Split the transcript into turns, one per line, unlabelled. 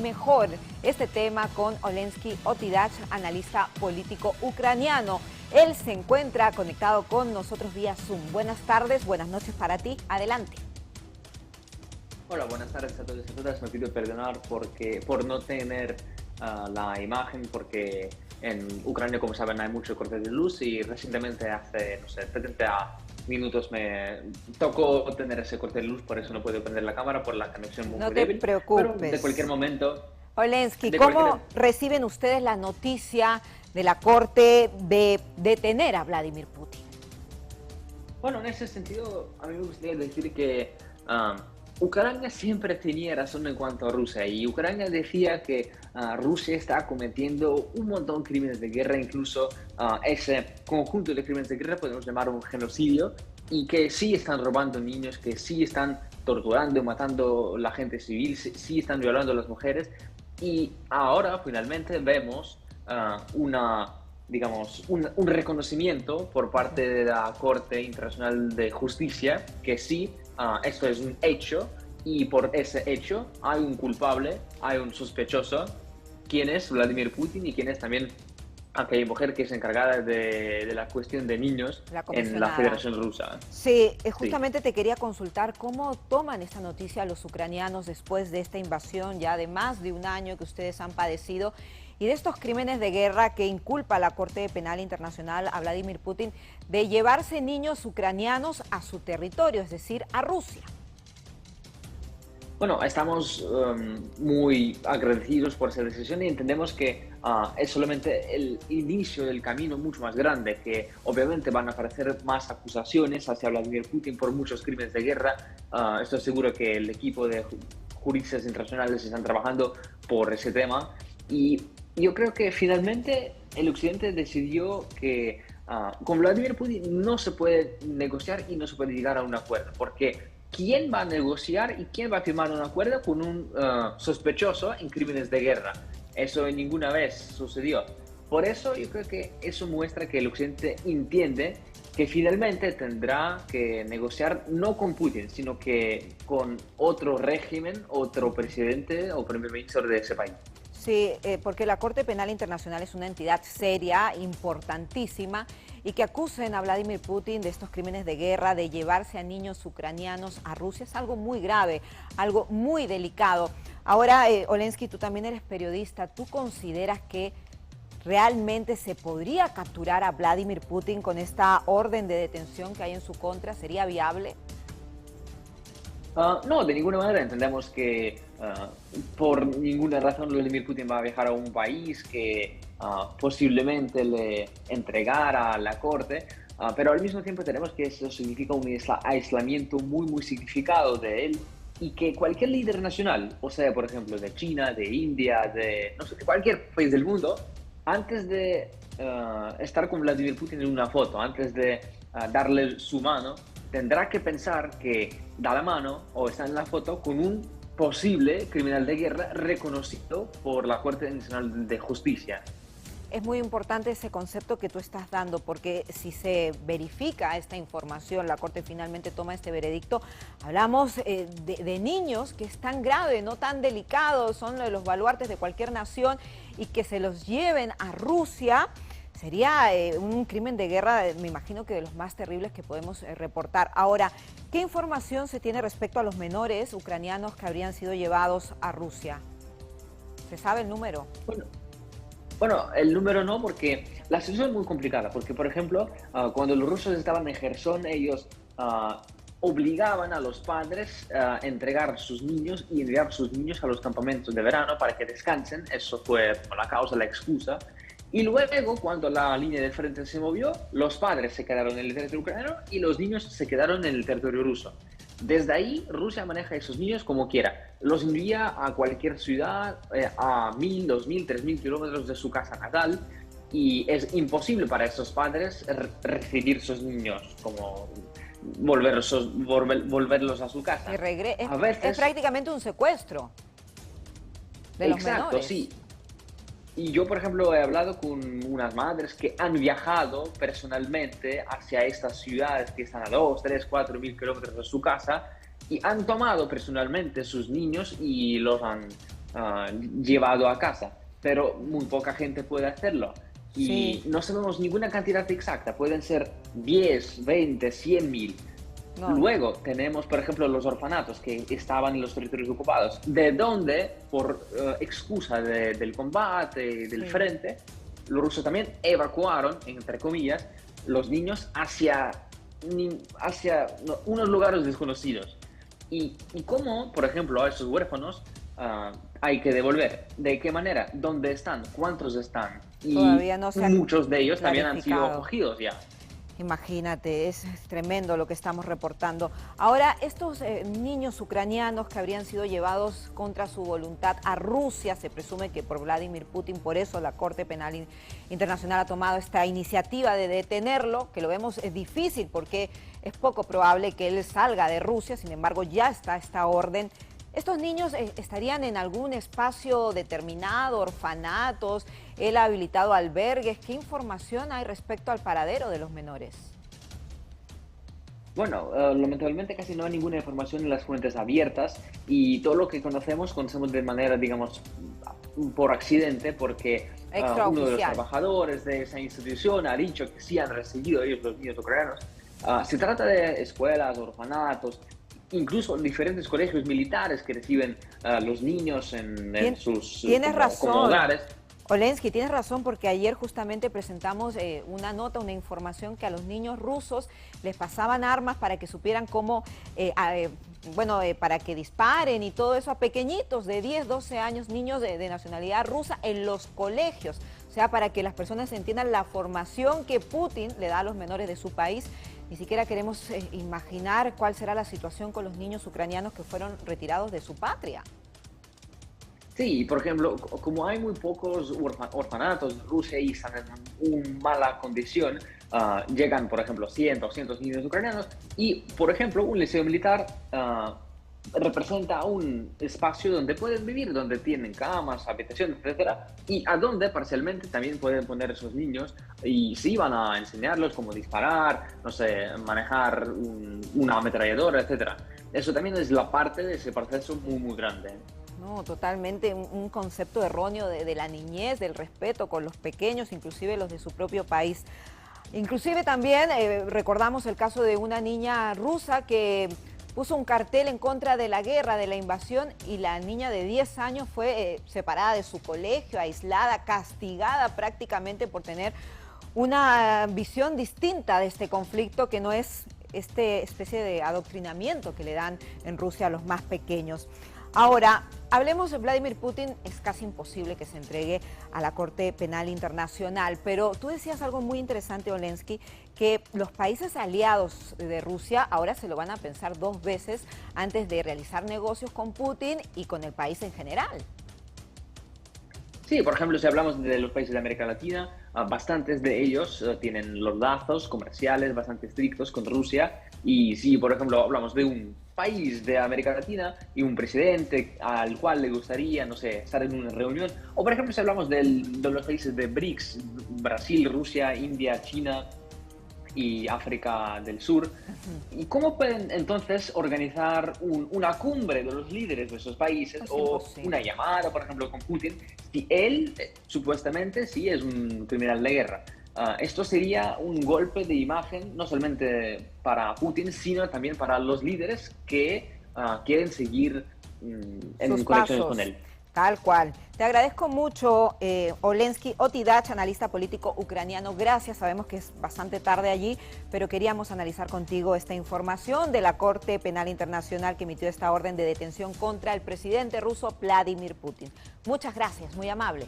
Mejor este tema con Olensky Otidach, analista político ucraniano. Él se encuentra conectado con nosotros vía Zoom. Buenas tardes, buenas noches para ti. Adelante.
Hola, buenas tardes a todos y a todas. Me pido perdonar por no tener la imagen, porque en Ucrania, como saben, hay mucho corte de luz y recientemente, hace, no sé, 70 minutos me tocó tener ese corte de luz, por eso no puedo prender la cámara por la conexión muy
No te
débil.
preocupes.
Pero de cualquier momento...
Olensky, ¿cómo reciben ustedes la noticia de la Corte de detener a Vladimir Putin?
Bueno, en ese sentido, a mí me gustaría decir que Ucrania siempre tenía razón en cuanto a Rusia, y Ucrania decía que Rusia está cometiendo un montón de crímenes de guerra, incluso ese conjunto de crímenes de guerra podemos llamar un genocidio, y que sí están robando niños, que sí están torturando, matando la gente civil, sí están violando a las mujeres, y ahora finalmente vemos un reconocimiento por parte de la Corte Internacional de Justicia que sí, esto es un hecho, y por ese hecho hay un culpable, hay un sospechoso, quien es Vladimir Putin y quien es también aquella mujer que es encargada de la cuestión de niños en la Federación Rusa.
Sí, justamente te quería consultar cómo toman esta noticia los ucranianos después de esta invasión ya de más de un año que ustedes han padecido y de estos crímenes de guerra que inculpa la Corte Penal Internacional a Vladimir Putin de llevarse niños ucranianos a su territorio, es decir, a Rusia.
Bueno, estamos muy agradecidos por esa decisión y entendemos que es solamente el inicio del camino mucho más grande, que obviamente van a aparecer más acusaciones hacia Vladimir Putin por muchos crímenes de guerra. Estoy seguro que el equipo de juristas internacionales están trabajando por ese tema, y yo creo que finalmente el Occidente decidió que con Vladimir Putin no se puede negociar y no se puede llegar a un acuerdo, porque ¿quién va a negociar y quién va a firmar un acuerdo con un sospechoso en crímenes de guerra? Eso ninguna vez sucedió. Por eso yo creo que eso muestra que el Occidente entiende que finalmente tendrá que negociar no con Putin, sino que con otro régimen, otro presidente o primer ministro de ese país.
Sí, porque la Corte Penal Internacional es una entidad seria, importantísima, y que acusen a Vladimir Putin de estos crímenes de guerra, de llevarse a niños ucranianos a Rusia, es algo muy grave, algo muy delicado. Ahora, Olensky, tú también eres periodista, ¿tú consideras que realmente se podría capturar a Vladimir Putin con esta orden de detención que hay en su contra? ¿Sería viable?
No, de ninguna manera. Entendemos que por ninguna razón Vladimir Putin va a viajar a un país que posiblemente le entregara a la corte, pero al mismo tiempo tenemos que eso significa un aislamiento muy significado de él, y que cualquier líder nacional, o sea, por ejemplo, de China, de India, de no sé, de cualquier país del mundo, antes de estar con Vladimir Putin en una foto, antes de darle su mano, tendrá que pensar que da la mano o está en la foto con un posible criminal de guerra reconocido por la Corte Internacional de Justicia.
Es muy importante ese concepto que tú estás dando, porque si se verifica esta información, la Corte finalmente toma este veredicto, hablamos de niños que es tan grave, no tan delicado, son los baluartes de cualquier nación, y que se los lleven a Rusia sería un crimen de guerra, me imagino que de los más terribles que podemos reportar. Ahora, ¿qué información se tiene respecto a los menores ucranianos que habrían sido llevados a Rusia? ¿Se sabe el número?
Bueno, el número no, porque la situación es muy complicada, porque por ejemplo, cuando los rusos estaban en Gerson, ellos obligaban a los padres a entregar sus niños y enviar sus niños a los campamentos de verano para que descansen. Eso fue la causa, la excusa. Y luego, cuando la línea de frente se movió, los padres se quedaron en el territorio ucraniano y los niños se quedaron en el territorio ruso. Desde ahí, Rusia maneja a esos niños como quiera. Los envía a cualquier ciudad a 1.000, 2.000, 3.000 kilómetros de su casa natal, y es imposible para esos padres recibir esos niños, como volverlos a su casa.
Es prácticamente un secuestro de los menores.
Exacto, sí. Y yo, por ejemplo, he hablado con unas madres que han viajado personalmente hacia estas ciudades que están a 2, 3, 4 mil kilómetros de su casa, y han tomado personalmente sus niños y los han llevado a casa, pero muy poca gente puede hacerlo. Y
Sí,
no sabemos ninguna cantidad exacta, pueden ser 10, 20, 100.000.
no,
Luego tenemos, por ejemplo, los orfanatos que estaban en los territorios ocupados, de donde, por excusa del combate, del
sí.
frente, los rusos también evacuaron, entre comillas, los niños hacia unos lugares desconocidos. Y cómo, por ejemplo, a esos huérfanos hay que devolver. ¿De qué manera? ¿Dónde están? ¿Cuántos están? Y
Todavía no se ha
muchos de ellos también han sido
clarificado.
acogidos ya.
Imagínate, es tremendo lo que estamos reportando. Ahora, estos niños ucranianos que habrían sido llevados contra su voluntad a Rusia, se presume que por Vladimir Putin, por eso la Corte Penal Internacional ha tomado esta iniciativa de detenerlo, que lo vemos difícil porque es poco probable que él salga de Rusia, sin embargo ya está esta orden. ¿Estos niños estarían en algún espacio determinado, orfanatos? ¿Él ha habilitado albergues? ¿Qué información hay respecto al paradero de los menores?
Bueno, lamentablemente casi no hay ninguna información en las fuentes abiertas y todo lo que conocemos de manera, digamos, por accidente, porque uno de los
Extraoficial.
trabajadores de esa institución ha dicho que sí han recibido ellos los niños ucranianos. Se trata de escuelas, orfanatos, incluso diferentes colegios militares que reciben los niños en sus
Tienes
como
razón.
hogares.
Olensky, tienes razón porque ayer justamente presentamos una nota, una información que a los niños rusos les pasaban armas para que supieran cómo, para que disparen y todo eso a pequeñitos de 10, 12 años, niños de nacionalidad rusa en los colegios. O sea, para que las personas entiendan la formación que Putin le da a los menores de su país. Ni siquiera queremos imaginar cuál será la situación con los niños ucranianos que fueron retirados de su patria.
Sí, por ejemplo, como hay muy pocos orfanatos en Rusia y están en una mala condición, llegan, por ejemplo, 100, 200 niños ucranianos y, por ejemplo, un liceo militar representa un espacio donde pueden vivir, donde tienen camas, habitaciones, etcétera, y a donde parcialmente también pueden poner esos niños y sí van a enseñarlos cómo disparar, no sé, manejar una ametralladora, etcétera. Eso también es la parte de ese proceso muy, muy grande.
No, totalmente un concepto erróneo de la niñez, del respeto con los pequeños, inclusive los de su propio país. Inclusive también recordamos el caso de una niña rusa que puso un cartel en contra de la guerra, de la invasión, y la niña de 10 años fue separada de su colegio, aislada, castigada prácticamente por tener una visión distinta de este conflicto que no es esta especie de adoctrinamiento que le dan en Rusia a los más pequeños. Ahora, hablemos de Vladimir Putin. Es casi imposible que se entregue a la Corte Penal Internacional, pero tú decías algo muy interesante, Olensky, que los países aliados de Rusia ahora se lo van a pensar dos veces antes de realizar negocios con Putin y con el país en general.
Sí, por ejemplo, si hablamos de los países de América Latina, bastantes de ellos tienen los lazos comerciales bastante estrictos con Rusia. Y si, por ejemplo, hablamos de un país de América Latina y un presidente al cual le gustaría, no sé, estar en una reunión, o por ejemplo, si hablamos de los países de BRICS, Brasil, Rusia, India, China y África del Sur. ¿Y cómo pueden entonces organizar una cumbre de los líderes de esos países
Es
o una
imposible.
llamada, por ejemplo, con Putin, si él supuestamente sí es un criminal de guerra? Esto sería un golpe de imagen no solamente para Putin, sino también para los líderes que quieren seguir
Sus
en conexiones con
pasos,
él.
tal cual. Te agradezco mucho, Olensky Otidach, analista político ucraniano. Gracias, sabemos que es bastante tarde allí, pero queríamos analizar contigo esta información de la Corte Penal Internacional que emitió esta orden de detención contra el presidente ruso Vladimir Putin. Muchas gracias, muy amable.